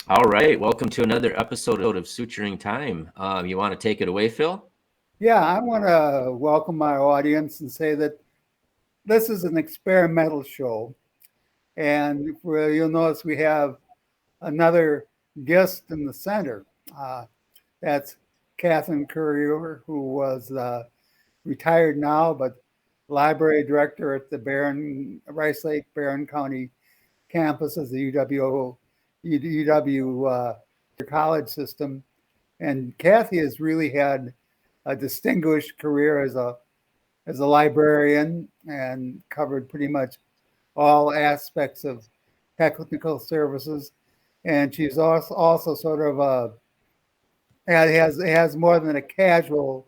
All right, welcome to another episode of Suturing Time. You want to take it away, Phil? Yeah, I want to welcome our audience and say that this is an experimental show. And you'll notice we have another guest in the center. Uh, that's Catherine Currier, who was retired now, but library director at the Rice Lake Barron County campus as the UW college system. And Kathy has really had a distinguished career as a librarian and covered pretty much all aspects of technical services. And she's also sort of has more than a casual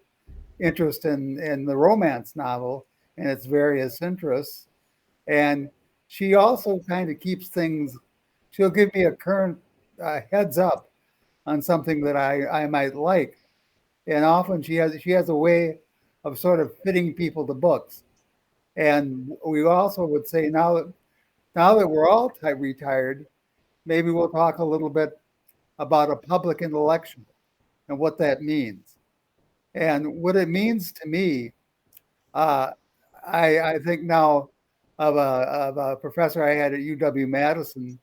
interest in the romance novel and its various interests. And she also kind of keeps things. She'll give me a current heads up on something that I might like, and often she has a way of sort of fitting people to books. And we also would say now that we're all retired, maybe we'll talk a little bit about a public intellectual and what that means. And what it means to me, uh, I think now of a professor I had at UW Madison,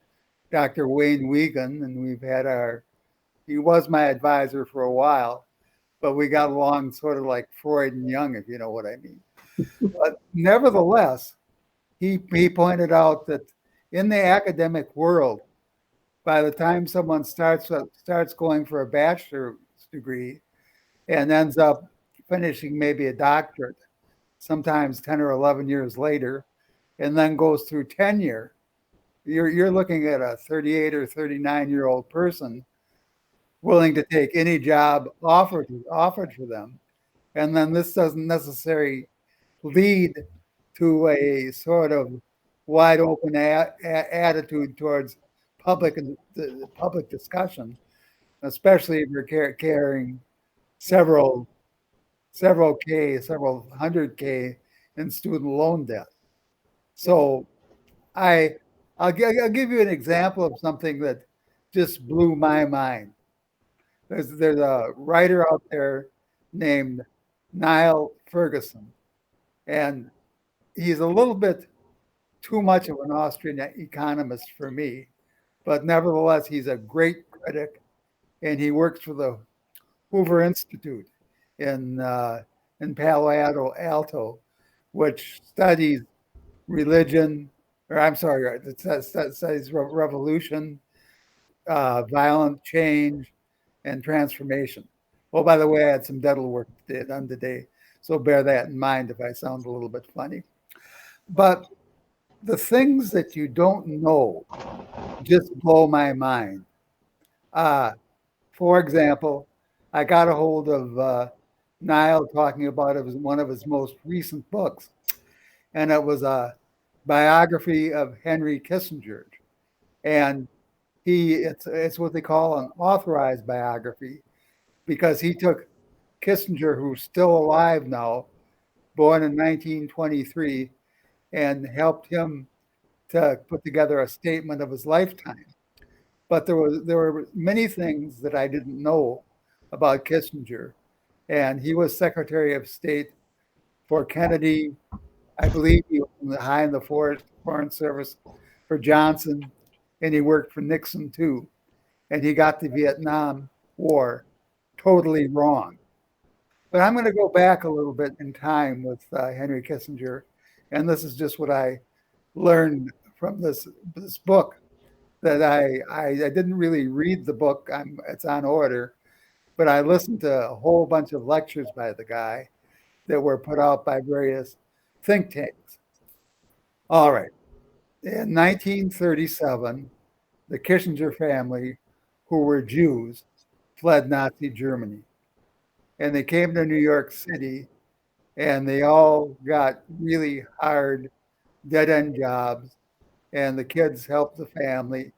Dr. Wayne Wiegand, and he was my advisor for a while, but we got along sort of like Freud and Jung, if you know what I mean. But nevertheless, he pointed out that in the academic world, by the time someone starts going for a bachelor's degree and ends up finishing maybe a doctorate, sometimes 10 or 11 years later, and then goes through tenure, you're looking at a 38 or 39-year-old person willing to take any job offered for them. And then this doesn't necessarily lead to a sort of wide open attitude towards public public discussion, especially if you're carrying several several hundred K in student loan debt. So I I'll give you an example of something that just blew my mind. There's a writer out there named Niall Ferguson, and he's a little bit too much of an Austrian economist for me, but nevertheless, he's a great critic, and he works for the Hoover Institute in in Palo Alto, which studies religion, or I'm sorry, it studies revolution, violent change, and transformation. Oh, by the way, I had some dental work done today, so bear that in mind if I sound a little bit funny. But the things that you don't know just blow my mind. Uh, for example, I got a hold of Niall talking about one of his most recent books, and it was a biography of Henry Kissinger. And it's what they call an authorized biography because he took Kissinger, who's still alive now, born in 1923, and helped him to put together a statement of his lifetime. But there were many things that I didn't know about Kissinger, and he was Secretary of State for Kennedy. I believe he was in the high in the foreign service for Johnson, and he worked for Nixon too. And he got the Vietnam War totally wrong. But I'm going to go back a little bit in time with Henry Kissinger, and this is just what I learned from this book that I didn't really read the book. It's on order, but I listened to a whole bunch of lectures by the guy that were put out by various think tanks. All right. In 1937, the Kissinger family, who were Jews, fled Nazi Germany. And they came to New York City and they all got really hard, dead end jobs. And the kids helped the family.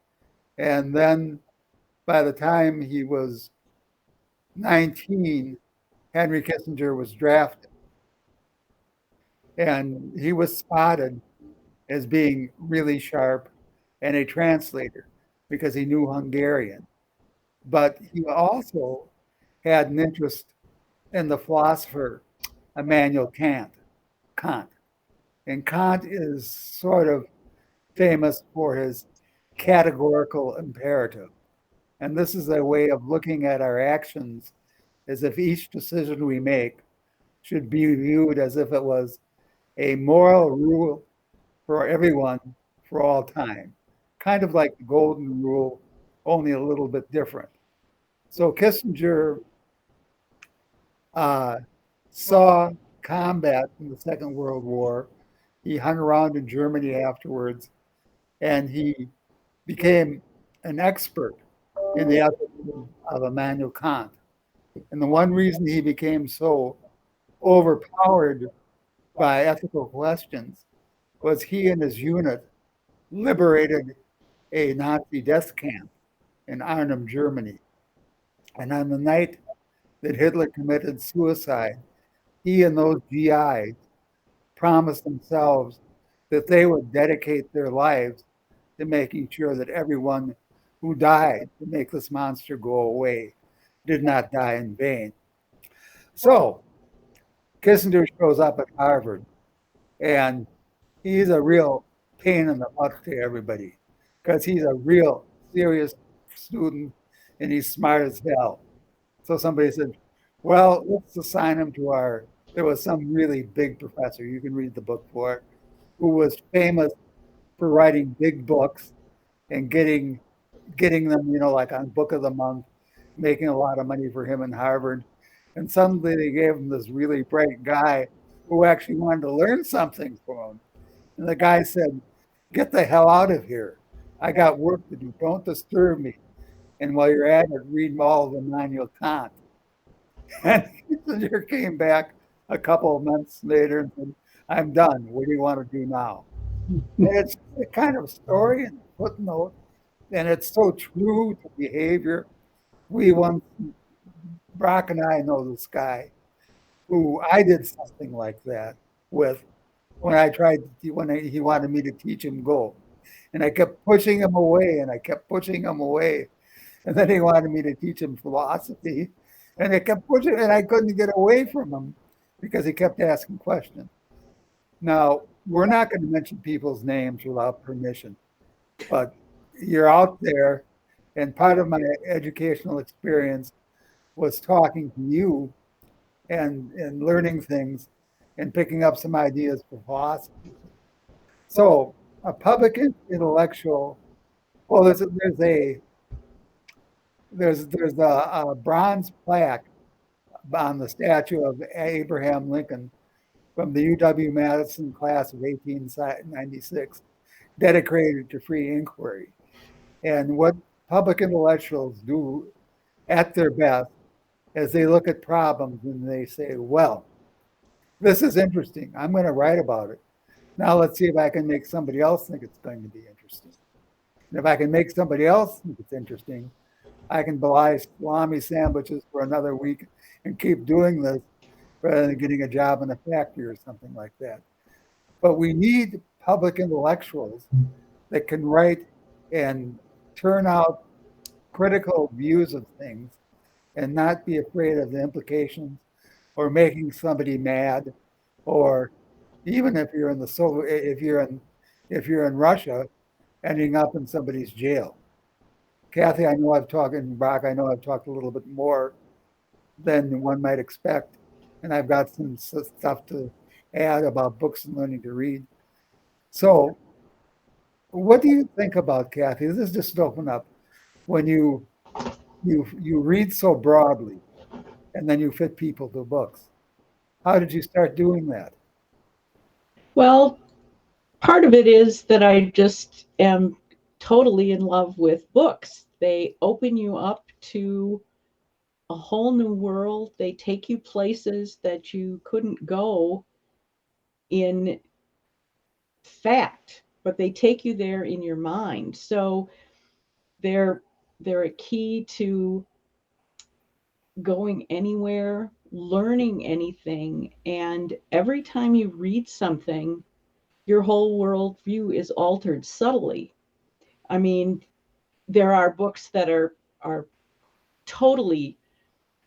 And then by the time he was 19, Henry Kissinger was drafted. And he was spotted as being really sharp and a translator. because he knew Hungarian. But he also had an interest in the philosopher Immanuel Kant. And Kant is sort of famous for his categorical imperative. And this is a way of looking at our actions as if each decision we make should be viewed as if it was a moral rule for everyone for all time, kind of like the golden rule, only a little bit different. So Kissinger uh, saw combat in the Second World War. He hung around in Germany afterwards, and he became an expert in the ethics of Immanuel Kant. And the one reason he became so overpowered by ethical questions was he and his unit liberated a Nazi death camp in Arnhem, Germany. And on the night that Hitler committed suicide, he and those GIs promised themselves that they would dedicate their lives to making sure that everyone who died to make this monster go away did not die in vain. So Kissinger shows up at Harvard, and he's a real pain in the butt to everybody because he's a real serious student and he's smart as hell. So somebody said, well, let's assign him to our, there was some really big professor, you can read the book for it, who was famous for writing big books and getting them, like on Book of the Month, making a lot of money for him in Harvard. And suddenly they gave him this really bright guy who actually wanted to learn something from him. And the guy said, get the hell out of here. I got work to do. Don't disturb me. And while you're at it, read all of Immanuel Kant. And Kissinger came back a couple of months later and said, I'm done. What do you want to do now? And it's a kind of story and footnote, and it's so true to behavior. We once, Brock and I know this guy who I did something like that with when I tried, he wanted me to teach him Go. And I kept pushing him away and I kept pushing him away. And then he wanted me to teach him philosophy. And I kept pushing, and I couldn't get away from him because he kept asking questions. Now, we're not going to mention people's names without permission, but you're out there, and part of my educational experience was talking to you and learning things and picking up some ideas for philosophy. So, a public intellectual, well, there's a bronze plaque on the statue of Abraham Lincoln from the UW-Madison class of 1896, dedicated to free inquiry. And what public intellectuals do at their best is they look at problems and they say, well, this is interesting. I'm going to write about it. Now let's see if I can make somebody else think it's going to be interesting. And if I can make somebody else think it's interesting, I can buy salami sandwiches for another week and keep doing this rather than getting a job in a factory or something like that. But we need public intellectuals that can write and turn out critical views of things and not be afraid of the implications or making somebody mad, or even if you're in the Soviet, if you're in Russia, ending up in somebody's jail. Kathy, I know I've talked, and Brock, I know I've talked a little bit more than one might expect, and I've got some stuff to add about books and learning to read. So, what do you think about, Kathy? This is just open up when you read so broadly, and then you fit people to books. How did you start doing that? Well, part of it is that I just am totally in love with books. They open you up to a whole new world. They take you places that you couldn't go in fact, but they take you there in your mind. So they're they're a key to going anywhere, learning anything, and every time you read something, your whole worldview is altered subtly. I mean, there are books that are totally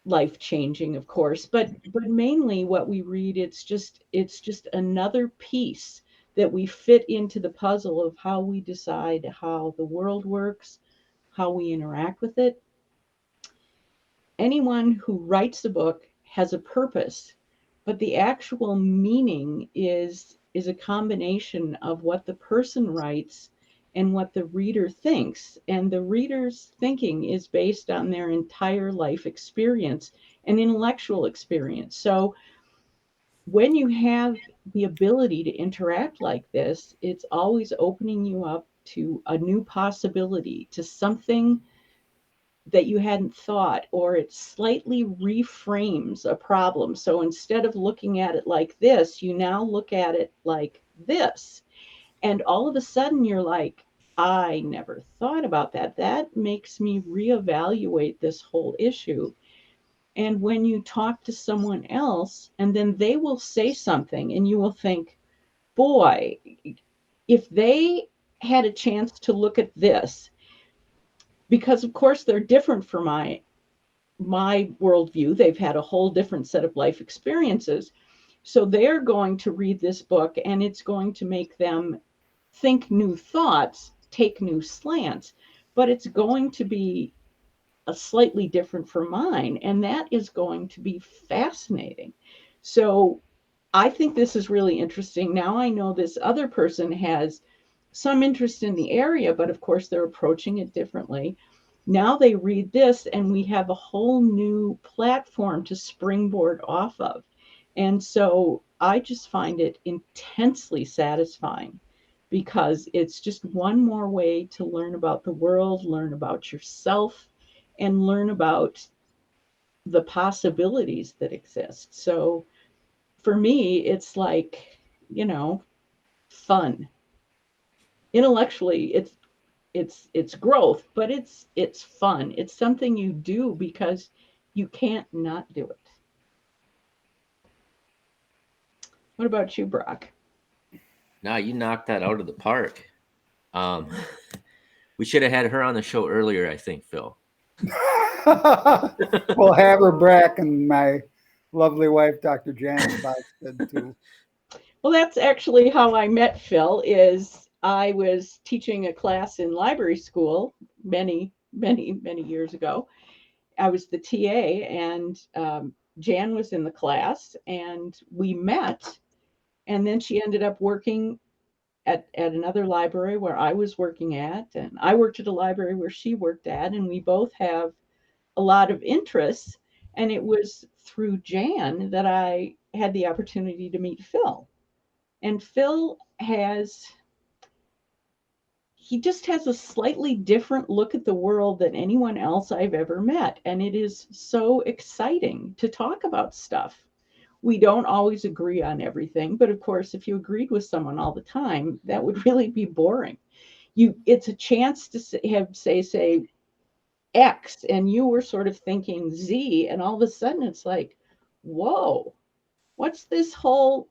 life-changing, of course, but mainly what we read, it's just another piece that we fit into the puzzle of how we decide how the world works, how we interact with it. Anyone who writes a book has a purpose, but the actual meaning is a combination of what the person writes and what the reader thinks. And the reader's thinking is based on their entire life experience and intellectual experience. So when you have the ability to interact like this, it's always opening you up to a new possibility, to something that you hadn't thought, or it slightly reframes a problem. So instead of looking at it like this, you now look at it like this. And all of a sudden you're like, I never thought about that. That makes me reevaluate this whole issue. And when you talk to someone else, and then they will say something, and you will think, boy, if they had a chance to look at this, because of course they're different from my worldview. They've had a whole different set of life experiences. So they're going to read this book and it's going to make them think new thoughts, take new slants, but it's going to be a slightly different from mine. And that is going to be fascinating. So I think this is really interesting. Now I know this other person has some interest in the area, but of course they're approaching it differently. Now they read this, and we have a whole new platform to springboard off of. And so I just find it intensely satisfying because it's just one more way to learn about the world, learn about yourself, and learn about the possibilities that exist. So for me, it's like, fun. Intellectually, it's growth, but it's fun. It's something you do because you can't not do it. What about you, Brock? No, you knocked that out of the park. Um, we should have had her on the show earlier, I think, Phil. We'll have her back, and my lovely wife, Dr. Janet Boxted, too. Well, that's actually how I met Phil. Is I was teaching a class in library school many years ago. I was the TA, and Jan was in the class, and we met. And then she ended up working at another library where I was working at, and I worked at a library where she worked at, and we both have a lot of interests. And it was through Jan that I had the opportunity to meet Phil. And Phil he just has a slightly different look at the world than anyone else I've ever met. And it is so exciting to talk about stuff. We don't always agree on everything, but of course, if you agreed with someone all the time, that would really be boring. It's a chance to say X, and you were sort of thinking Z, and all of a sudden it's like, whoa, what's this whole,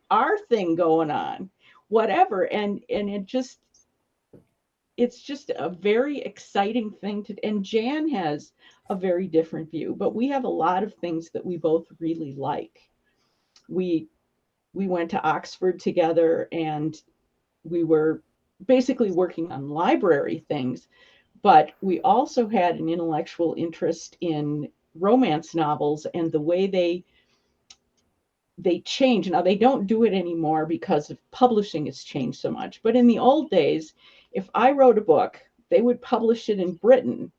R thing going on? Whatever. And it's just a very exciting thing and Jan has a very different view, but we have a lot of things that we both really like. We went to Oxford together, and we were basically working on library things, but we also had an intellectual interest in romance novels and the way they change. Now, they don't do it anymore because of publishing has changed so much. But in the old days, if I wrote a book, they would publish it in Britain,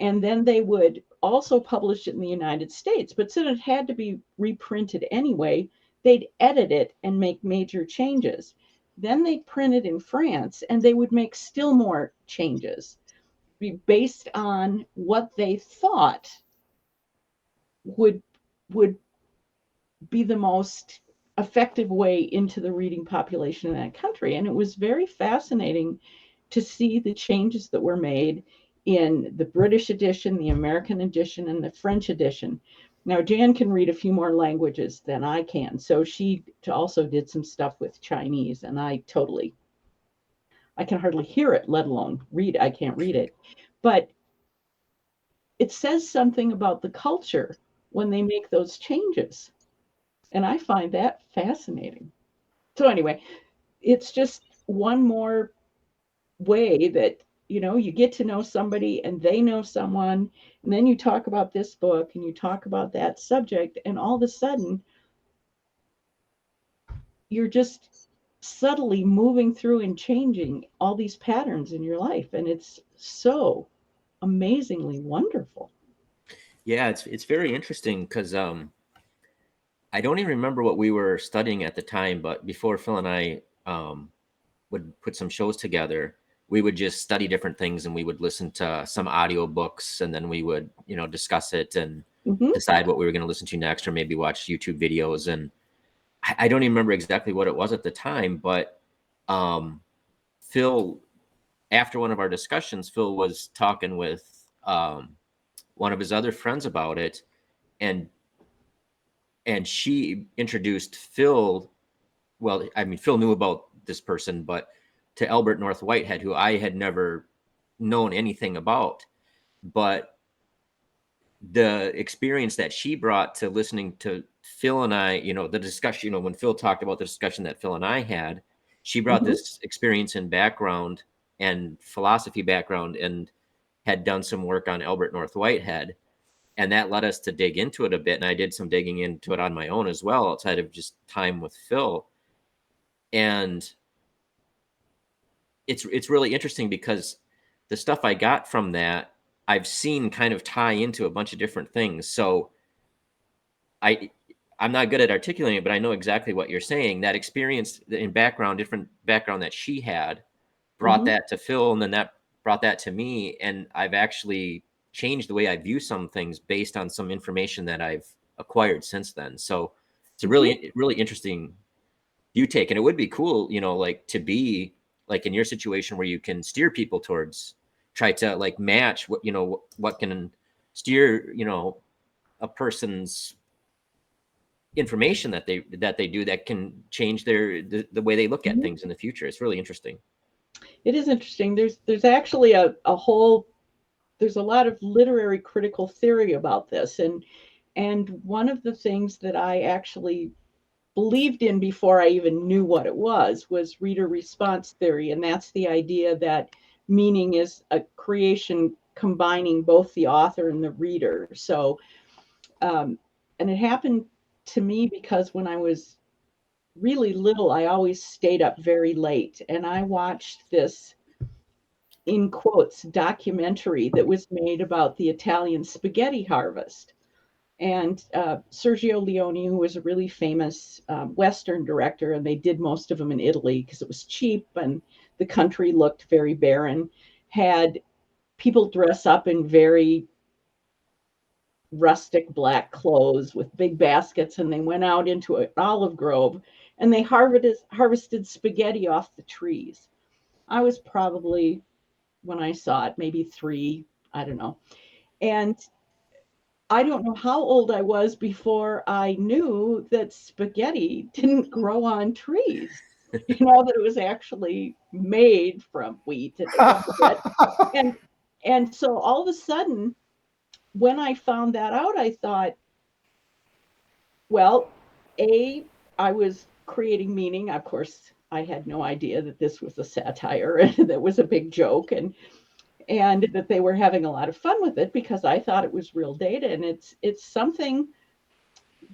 and then they would also publish it in the United States. But since it had to be reprinted anyway, they'd edit it and make major changes. Then they'd print it in France, and they would make still more changes based on what they thought would would be the most effective way into the reading population in that country. And it was very fascinating to see the changes that were made in the British edition, the American edition, and the French edition. Now, Jan can read a few more languages than I can, so she also did some stuff with Chinese, and I totally I can hardly hear it, let alone read. I can't read it. But it says something about the culture when they make those changes. And I find that fascinating. So anyway, it's just one more way that, you know, you get to know somebody and they know someone, and then you talk about this book and you talk about that subject, and all of a sudden you're just subtly moving through and changing all these patterns in your life, and it's so amazingly wonderful. Yeah, it's very interesting because I don't even remember what we were studying at the time, but before Phil and I would put some shows together, we would just study different things and we would listen to some audio books, and then we would, you know, discuss it and Mm-hmm. decide what we were going to listen to next, or maybe watch YouTube videos. And I don't even remember exactly what it was at the time, but Phil, after one of our discussions, Phil was talking with one of his other friends about it, and she introduced Phil. Well, I mean, Phil knew about this person, but to Albert North Whitehead, who I had never known anything about. But the experience that she brought to listening to Phil and I, you know, the discussion, you know, when Phil talked about the discussion that Phil and I had, she brought Mm-hmm. this experience and background and philosophy background, and had done some work on Albert North Whitehead. And that led us to dig into it a bit. And I did some digging into it on my own as well, outside of just time with Phil. And it's really interesting because the stuff I got from that, I've seen kind of tie into a bunch of different things. So I I'm not good at articulating it, but I know exactly what you're saying. That experience in background, different background that she had, brought Mm-hmm. that to Phil, and then that brought that to me, and I've actually changed the way I view some things based on some information that I've acquired since then. So it's a Mm-hmm. really interesting view take, and it would be cool, you know, like to be like in your situation where you can steer people towards, try to like match what, you know, what can steer, you know, a person's information that they do, that can change the way they look at Mm-hmm. things in the future. It's really interesting. It is interesting. There's actually a whole, there's a lot of literary critical theory about this, and one of the things that I actually believed in before I even knew what it was reader response theory. And that's the idea that meaning is a creation combining both the author and the reader. So, and it happened to me because when I was really little, I always stayed up very late, and I watched this, in quotes, documentary that was made about the Italian spaghetti harvest. And Sergio Leone, who was a really famous Western director, and they did most of them in Italy because it was cheap and the country looked very barren, had people dress up in very rustic black clothes with big baskets, and they went out into an olive grove and they harvested spaghetti off the trees. I was probably, when I saw it, maybe 3, I don't know. And I don't know how old I was before I knew that spaghetti didn't grow on trees. You know, that it was actually made from wheat and all of it. And and so all of a sudden, when I found that out, I thought, well, A, I was creating meaning. Of course, I had no idea that this was a satire and that was a big joke, and that they were having a lot of fun with it because I thought it was real data. And it's something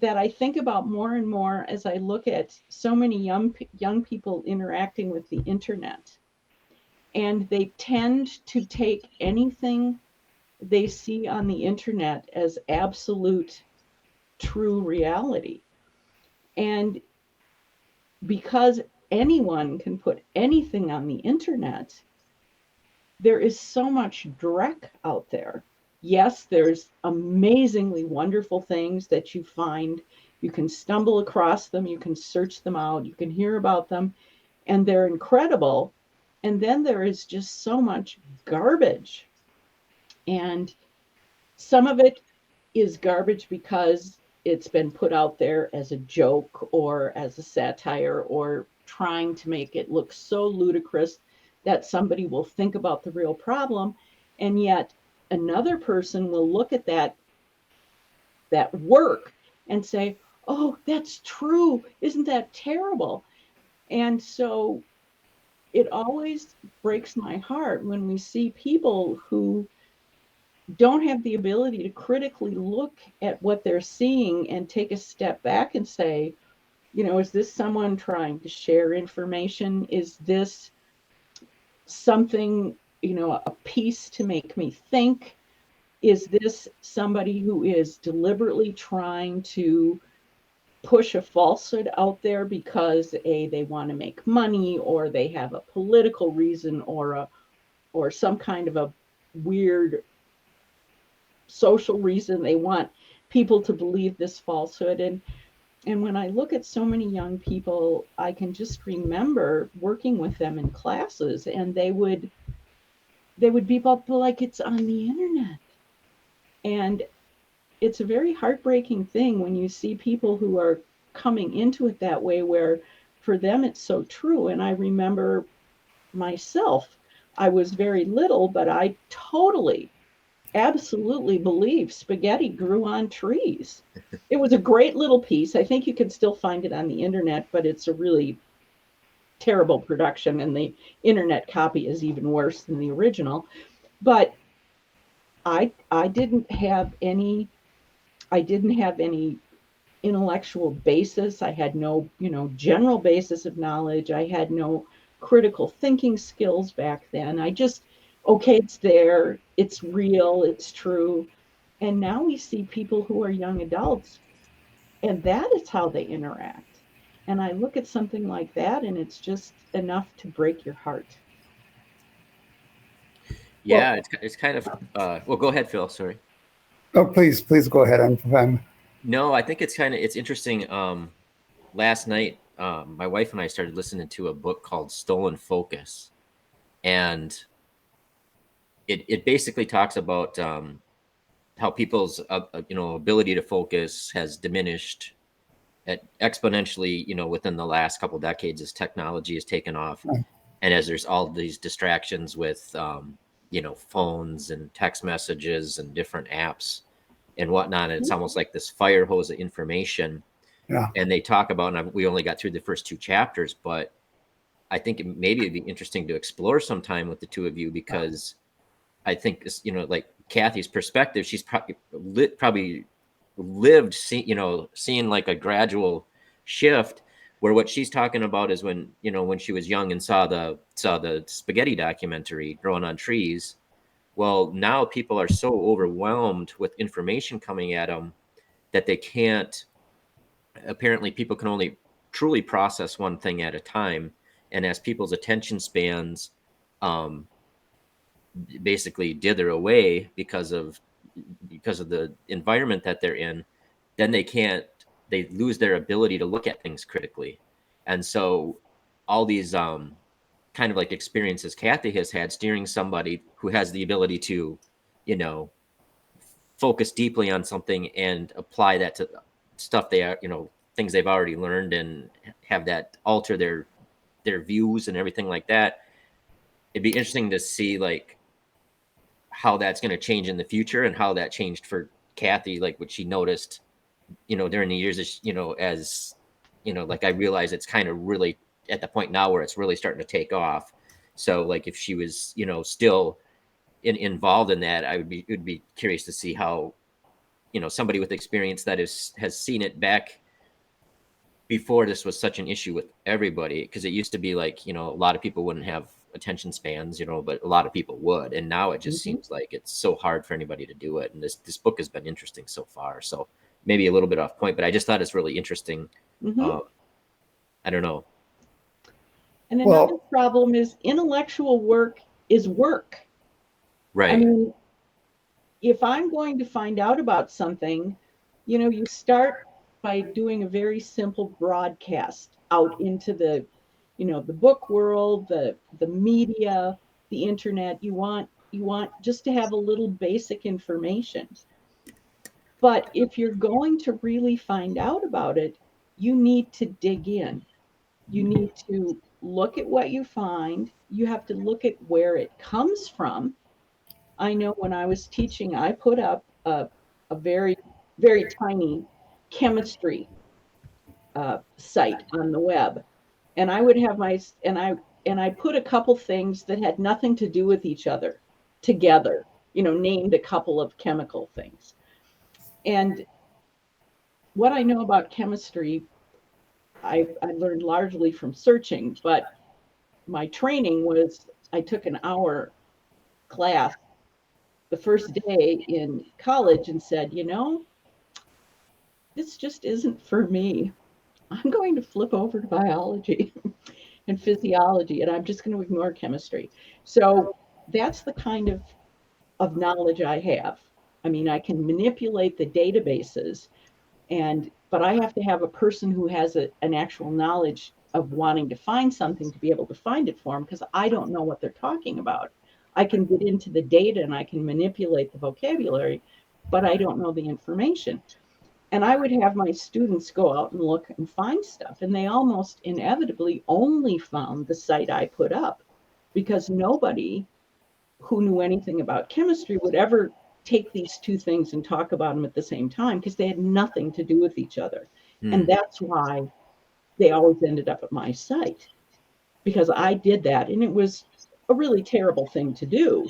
that I think about more and more as I look at so many young people interacting with the internet, and they tend to take anything they see on the internet as absolute true reality. And because anyone can put anything on the internet, there is so much dreck out there. Yes, there's amazingly wonderful things that you find. You can stumble across them, you can search them out, you can hear about them, and they're incredible. And then there is just so much garbage. And some of it is garbage because it's been put out there as a joke or as a satire or trying to make it look so ludicrous that somebody will think about the real problem, and yet another person will look at that work and say, oh, that's true, isn't that terrible? And so it always breaks my heart when we see people who don't have the ability to critically look at what they're seeing and take a step back and say, is this someone trying to share information? Is this something, a piece to make me think? Is this somebody who is deliberately trying to push a falsehood out there because they want to make money, or they have a political reason, or some kind of a weird social reason they want people to believe this falsehood? And when I look at so many young people, I can just remember working with them in classes, and they would be about like, it's on the internet. And it's a very heartbreaking thing when you see people who are coming into it that way, where for them it's so true. And I remember myself, I was very little, but I totally, absolutely believe spaghetti grew on trees. It was a great little piece. I think you can still find it on the internet, but it's a really terrible production, and the internet copy is even worse than the original. But I didn't have any intellectual basis. I had no, general basis of knowledge. I had no critical thinking skills back then. I just, okay, it's there, it's real, it's true. And now we see people who are young adults, and that is how they interact. And I look at something like that, and it's just enough to break your heart. Yeah, it's kind of well, go ahead, Phil. Sorry. Oh, please go ahead. I'm No, I think it's interesting. Last night, my wife and I started listening to a book called Stolen Focus, and it basically talks about how people's ability to focus has diminished exponentially, within the last couple decades as technology has taken off, and as there's all these distractions with phones and text messages and different apps and whatnot. And it's almost like this fire hose of information. yeah. And they talk about, and we only got through the first two chapters, but I think maybe it'd be interesting to explore sometime with the two of you, because I think this, like Kathy's perspective, she's probably lived, seeing like a gradual shift, where what she's talking about is when she was young and saw the spaghetti documentary, Growing on Trees. Well, now people are so overwhelmed with information coming at them that they can't. Apparently, people can only truly process one thing at a time, and as people's attention spans um, basically dither away because of the environment that they're in, then they lose their ability to look at things critically. And so all these kind of like experiences Kathy has had steering somebody who has the ability to, you know, focus deeply on something and apply that to stuff they are, things they've already learned, and have that alter their views and everything like that. It'd be interesting to see like how that's going to change in the future, and how that changed for Kathy, like what she noticed, during the years, like I realize it's kind of really at the point now where it's really starting to take off. So like if she was, still involved in that, it would be curious to see how, somebody with experience that has seen it back before this was such an issue with everybody. Because it used to be like, a lot of people wouldn't have attention spans, but a lot of people would. And now it just seems like it's so hard for anybody to do it. And this book has been interesting so far. So maybe a little bit off point, but I just thought it's really interesting. I don't know. And another problem is intellectual work is work. Right. I mean, if I'm going to find out about something, you start by doing a very simple broadcast out into the book world, the media, the internet. You want just to have a little basic information. But if you're going to really find out about it, you need to dig in. You need to look at what you find. You have to look at where it comes from. I know when I was teaching, I put up a very, very tiny chemistry site on the web, and I would have I put a couple things that had nothing to do with each other together. Named a couple of chemical things. And what I know about chemistry, I learned largely from searching, but my training was I took an hour class the first day in college and said, this just isn't for me. I'm going to flip over to biology and physiology, and I'm just going to ignore chemistry. So that's the kind of knowledge I have. I mean, I can manipulate the databases, but I have to have a person who has an actual knowledge of wanting to find something to be able to find it for them, because I don't know what they're talking about. I can get into the data and I can manipulate the vocabulary, but I don't know the information. And I would have my students go out and look and find stuff, and they almost inevitably only found the site I put up, because nobody who knew anything about chemistry would ever take these two things and talk about them at the same time, because they had nothing to do with each other. And that's why they always ended up at my site, because I did that, and it was a really terrible thing to do.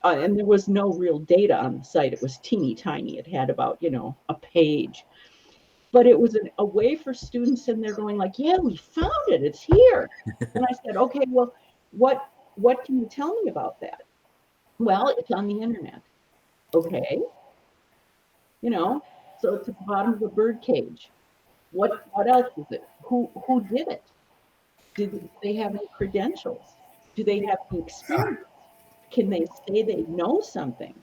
And there was no real data on the site. It was teeny tiny. It had about, a page. But it was a way for students, and they're going like, yeah, we found it. It's here. And I said, okay, well, what can you tell me about that? Well, it's on the internet. Okay. So it's at the bottom of a bird cage. What else is it? Who did it? Did they have any credentials? Do they have any experience? Can they say they know something?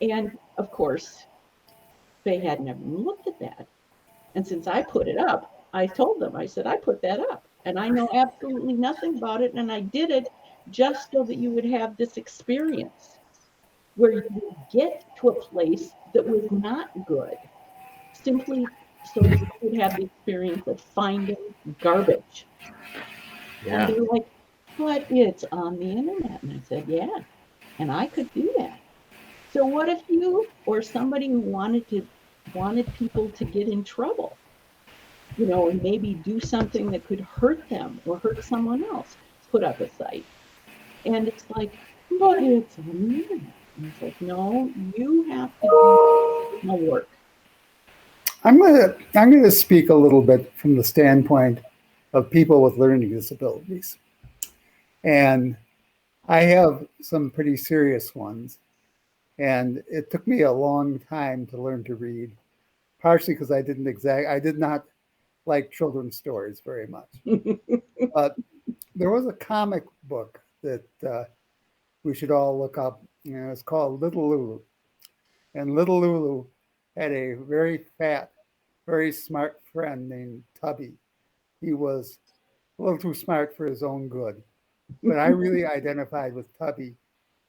And of course, they had never looked at that. And since I put it up, I told them, I said, I put that up and I know absolutely nothing about it. And I did it just so that you would have this experience where you would get to a place that was not good, simply so that you would have the experience of finding garbage. Yeah. And they're like, but it's on the internet. And I said, yeah, and I could do that. So what if you or somebody who wanted people to get in trouble, and maybe do something that could hurt them or hurt someone else, put up a site? And it's like, but it's on the internet. And it's like, no, you have to do the work. I'm going to speak a little bit from the standpoint of people with learning disabilities. And I have some pretty serious ones. And it took me a long time to learn to read, partially because I did not like children's stories very much. But there was a comic book that we should all look up. It's called Little Lulu. And Little Lulu had a very fat, very smart friend named Tubby. He was a little too smart for his own good. But I really identified with Tubby,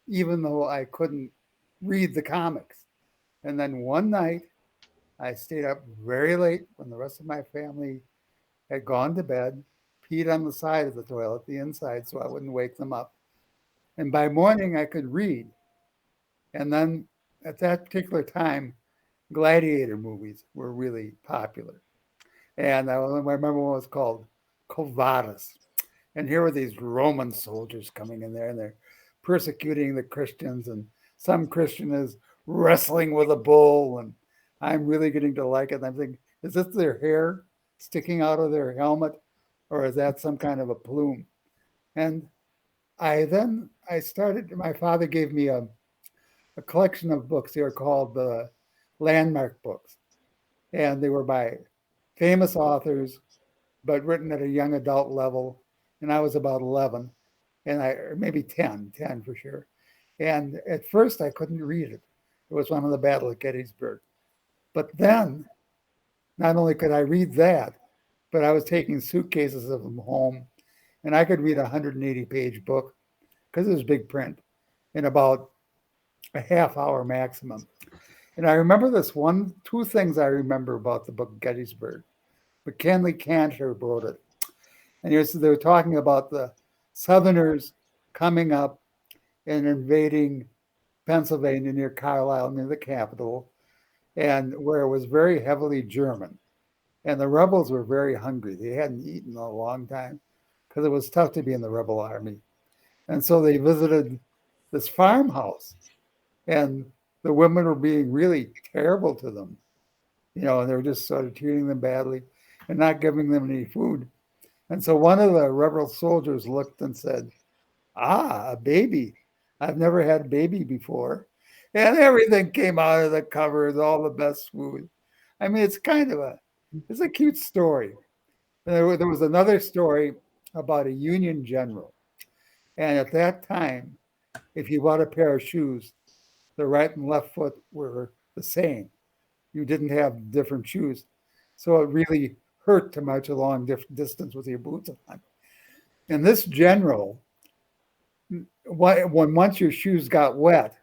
even though I couldn't read the comics. And then one night, I stayed up very late when the rest of my family had gone to bed, peed on the side of the toilet, the inside, so I wouldn't wake them up. And by morning, I could read. And then at that particular time, gladiator movies were really popular. And I remember one was called Quo Vadis. And here were these Roman soldiers coming in there, and they're persecuting the Christians. And some Christian is wrestling with a bull. And I'm really getting to like it. And I'm thinking, is this their hair sticking out of their helmet? Or is that some kind of a plume? And I started, my father gave me a collection of books. They were called the Landmark books. And they were by famous authors, but written at a young adult level. And I was about 11, or maybe 10 for sure. And at first I couldn't read it. It was one of the Battle of Gettysburg. But then, not only could I read that, but I was taking suitcases of them home, and I could read a 180-page book, because it was big print, in about a half hour maximum. And I remember two things I remember about the book Gettysburg. McKinley Cantor wrote it. And they were talking about the Southerners coming up and invading Pennsylvania near Carlisle, near the capital, and where it was very heavily German. And the rebels were very hungry. They hadn't eaten in a long time because it was tough to be in the rebel army. And so they visited this farmhouse, and the women were being really terrible to them, and they were just sort of treating them badly and not giving them any food. And so one of the rebel soldiers looked and said, "Ah, a baby. I've never had a baby before." And everything came out of the cupboard, all the best food. I mean, it's a cute story. There was another story about a Union general. And at that time, if you bought a pair of shoes, the right and left foot were the same. You didn't have different shoes. So it really hurt to march a long distance with your boots on. And this general, when once your shoes got wet,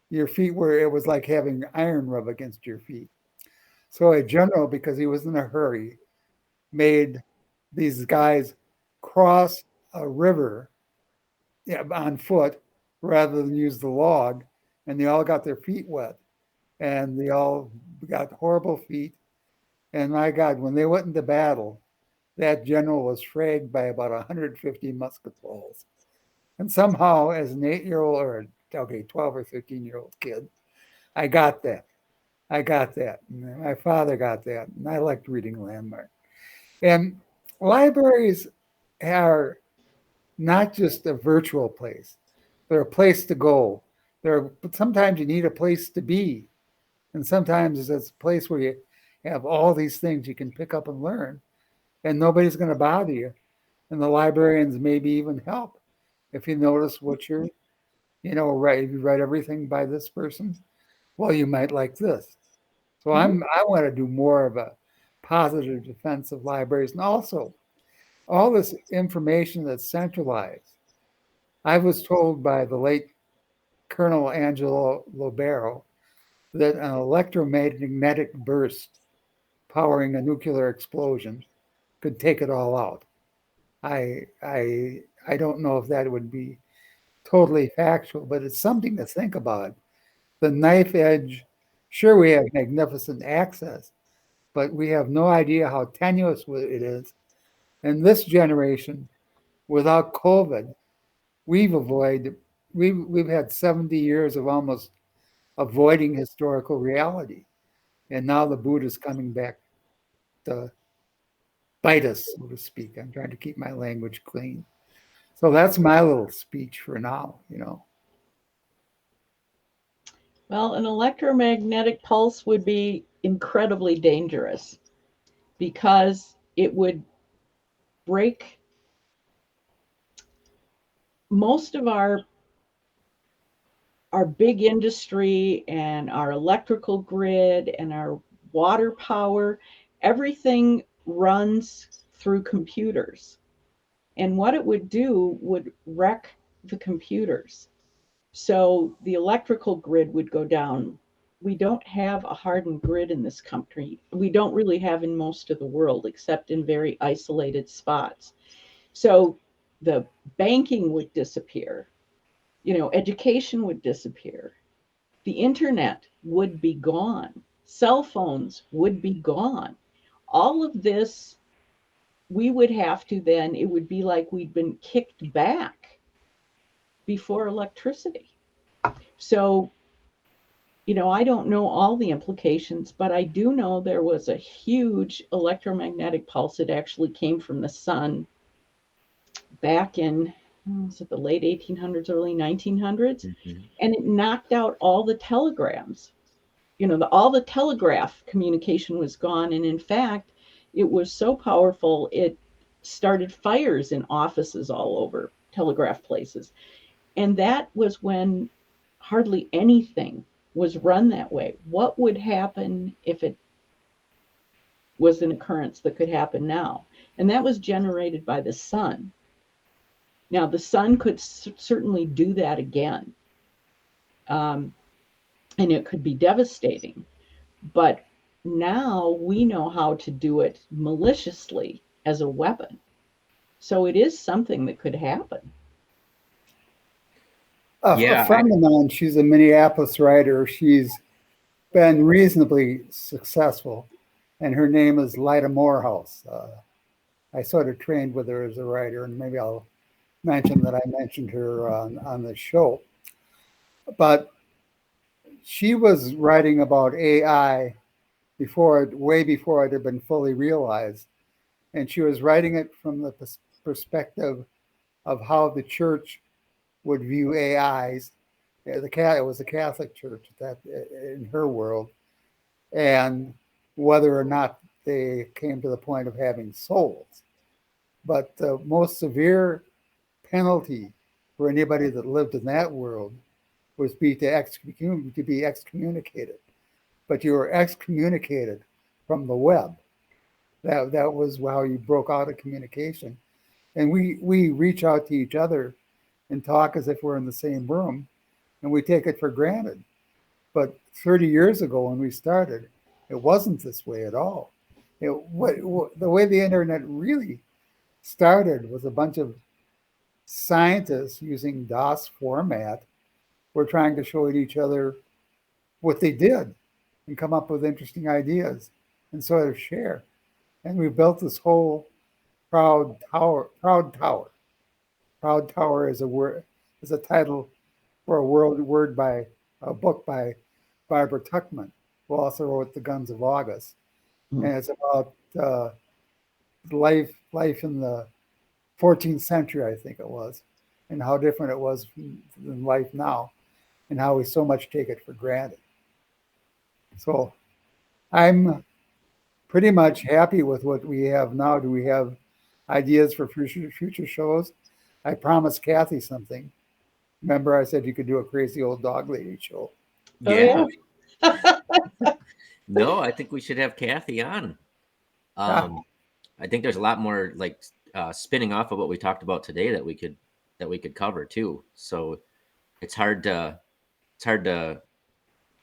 your feet it was like having iron rub against your feet. So a general, because he was in a hurry, made these guys cross a river on foot rather than use the log, and they all got their feet wet, and they all got horrible feet. And my God, when they went into battle, that general was fragged by about 150 musket balls. And somehow, as an 8-year-old or 12 or 13-year-old kid, I got that. And my father got that, and I liked reading Landmark. And libraries are not just a virtual place; they're a place to go. But sometimes you need a place to be, and sometimes it's a place where you have all these things you can pick up and learn, and nobody's going to bother you. And the librarians maybe even help if you notice what right. If you write everything by this person, well, you might like this. So I want to do more of a positive defense of libraries, and also all this information that's centralized. I was told by the late Colonel Angelo Lobero that an electromagnetic burst powering a nuclear explosion could take it all out. I don't know if that would be totally factual, but it's something to think about. The knife edge, sure, we have magnificent access, but we have no idea how tenuous it is. And this generation, without COVID, we've had 70 years of almost avoiding historical reality. And now the boot is coming back to bite us, so to speak. I'm trying to keep my language clean. So that's my little speech for now. Well, an electromagnetic pulse would be incredibly dangerous because it would break most of our big industry and our electrical grid and our water power. Everything runs through computers. And what it would do would wreck the computers. So the electrical grid would go down. We don't have a hardened grid in this country. We don't really have in most of the world, except in very isolated spots. So the banking would disappear. Education would disappear. The internet would be gone. Cell phones would be gone. All of this, we would have to then, it would be like we'd been kicked back before electricity. So, I don't know all the implications, but I do know there was a huge electromagnetic pulse that actually came from the sun back in, was it the late 1800s, early 1900s? Mm-hmm. And it knocked out all the telegrams. All the telegraph communication was gone. And in fact, it was so powerful, it started fires in offices all over, telegraph places. And that was when hardly anything was run that way. What would happen if it was an occurrence that could happen now? And that was generated by the sun. Now, the sun could certainly do that again. And it could be devastating. But now we know how to do it maliciously as a weapon. So it is something that could happen. A friend of mine, she's a Minneapolis writer. She's been reasonably successful, and her name is Lyda Morehouse. I sort of trained with her as a writer, and maybe I'll mention that I mentioned her on the show. But she was writing about AI way before it had been fully realized, and she was writing it from the perspective of how the church would view AIs. It was a Catholic church that in her world, and whether or not they came to the point of having souls. But the most severe penalty for anybody that lived in that world was to be excommunicated. But you were excommunicated from the web. That was how you broke out of communication. And we reach out to each other and talk as if we're in the same room, and we take it for granted. But 30 years ago when we started, it wasn't this way at all. The way the internet really started was a bunch of scientists using DOS format were trying to show each other what they did and come up with interesting ideas and sort of share. And we built this whole proud tower. Proud Tower is a title for a book by Barbara Tuchman, who also wrote The Guns of August. And it's about life in the 14th century, I think it was, and how different it was than life now, and how we so much take it for granted. So I'm pretty much happy with what we have now. Do we have ideas for future shows? I promised Kathy something. Remember, I said you could do a crazy old dog lady show. Yeah. No, I think we should have Kathy on. I think there's a lot more like spinning off of what we talked about today that we could cover too. So it's hard to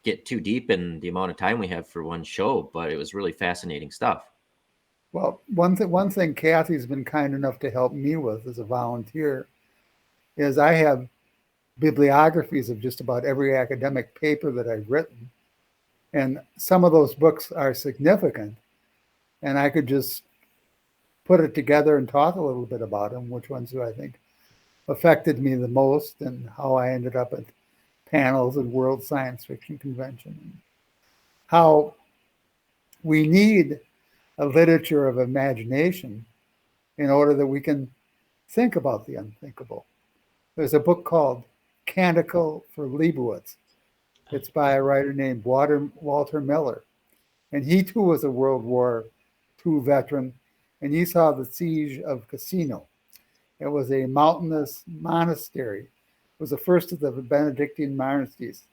get too deep in the amount of time we have for one show, but it was really fascinating stuff. Well, one thing Kathy's been kind enough to help me with as a volunteer is I have bibliographies of just about every academic paper that I've written. And some of those books are significant. And I could just put it together and talk a little bit about them, which ones do I think affected me the most and how I ended up at panels at World Science Fiction Convention. And how we need a literature of imagination in order that we can think about the unthinkable. There's a book called Canticle for Leibowitz. It's by a writer named Walter Miller. And he too was a World War II veteran, and he saw the siege of Cassino. It was a mountainous monastery. It was the first of the Benedictine monasteries,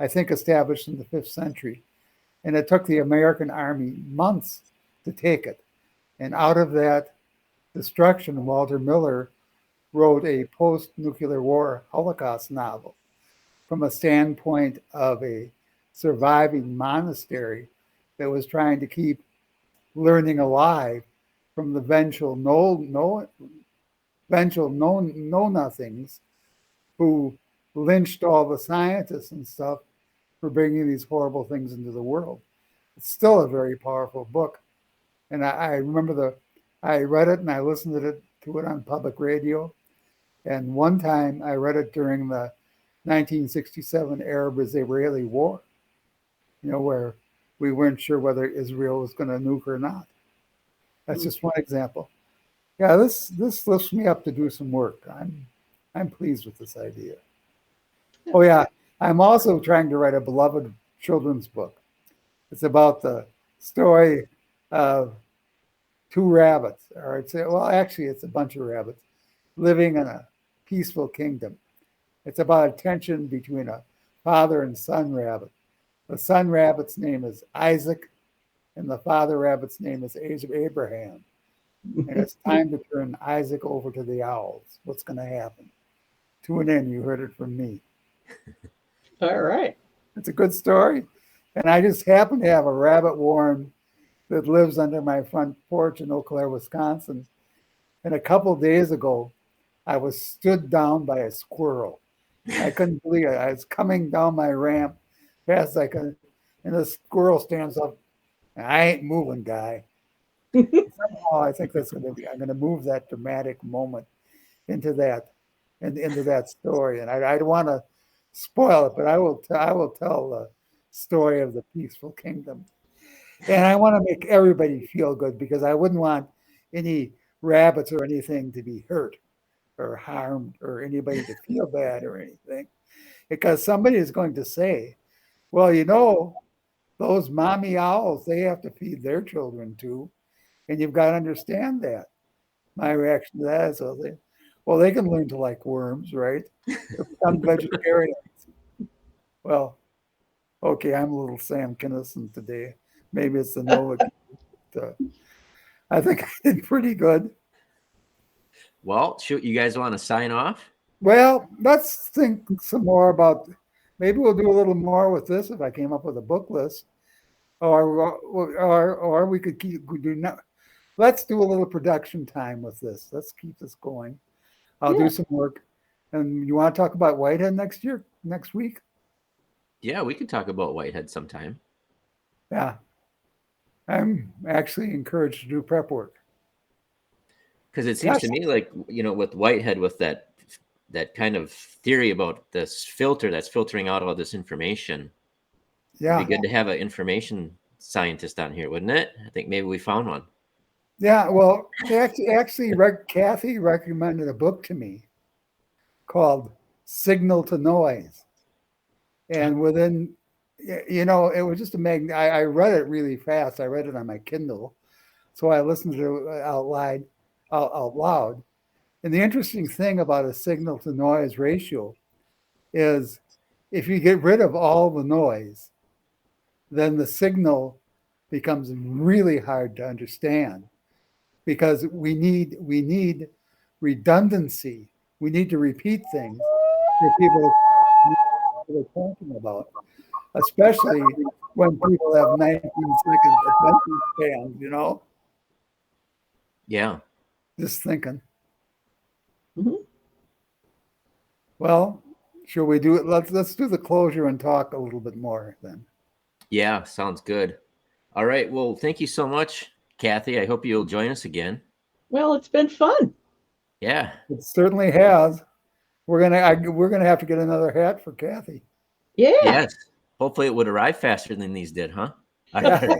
I think established in the 5th century. And it took the American army months to take it. And out of that destruction, Walter Miller wrote a post-nuclear war Holocaust novel from a standpoint of a surviving monastery that was trying to keep learning alive from the vengeful know-nothings who lynched all the scientists and stuff for bringing these horrible things into the world. It's still a very powerful book. And I remember I read it and I listened to it on public radio. And one time I read it during the 1967 Arab-Israeli War, where we weren't sure whether Israel was going to nuke or not. That's just one example. Yeah, this lifts me up to do some work. I'm pleased with this idea. Oh yeah, I'm also trying to write a beloved children's book. It's about the story of two rabbits, or it's a bunch of rabbits living in a peaceful kingdom. It's about a tension between a father and son rabbit. The son rabbit's name is Isaac, and the father rabbit's name is Abraham. And it's time to turn Isaac over to the owls. What's going to happen? Tune in. You heard it from me. All right. It's a good story. And I just happen to have a rabbit warren that lives under my front porch in Eau Claire, Wisconsin. And a couple days ago, I was stood down by a squirrel. I couldn't believe it. I was coming down my ramp fast as I could, and the squirrel stands up. I ain't moving, guy. Somehow I think that's going to be. I'm going to move that dramatic moment into that, and into that story. And I don't want to spoil it, but I will. I will tell the story of the peaceful kingdom. And I want to make everybody feel good because I wouldn't want any rabbits or anything to be hurt or harmed or anybody to feel bad or anything. Because somebody is going to say, well, those mommy owls, they have to feed their children too. And you've got to understand that. My reaction to that is, well, they can learn to like worms, right? Or become vegetarian. Well, okay, I'm a little Sam Kinison today. Maybe it's the Nova. I think I did pretty good. Well, shoot, you guys want to sign off? Well, let's think some more about. Maybe we'll do a little more with this if I came up with a book list, or we could keep do not. Let's do a little production time with this. Let's keep this going. I'll do some work. And you want to talk about Whitehead next week? Yeah, we could talk about Whitehead sometime. Yeah. I'm actually encouraged to do prep work. Because it seems to me like, with Whitehead, with that kind of theory about this filter that's filtering out all this information. Yeah. It'd be good to have an information scientist on here, wouldn't it? I think maybe we found one. Yeah, well, actually, Kathy recommended a book to me called Signal to Noise. And within, it was just I read it really fast. I read it on my Kindle. So I listened to it out loud. And the interesting thing about a signal to noise ratio is if you get rid of all the noise, then the signal becomes really hard to understand because we need redundancy. We need to repeat things for people are talking about, especially when people have 19-second attention spans, Yeah. Just thinking. Mm-hmm. Well, should we do it? Let's do the closure and talk a little bit more then. Yeah, sounds good. All right. Well, thank you so much, Kathy. I hope you'll join us again. Well, it's been fun. Yeah. It certainly has. We're gonna have to get another hat for Kathy. Yeah. Yes. Hopefully it would arrive faster than these did, huh? Yeah.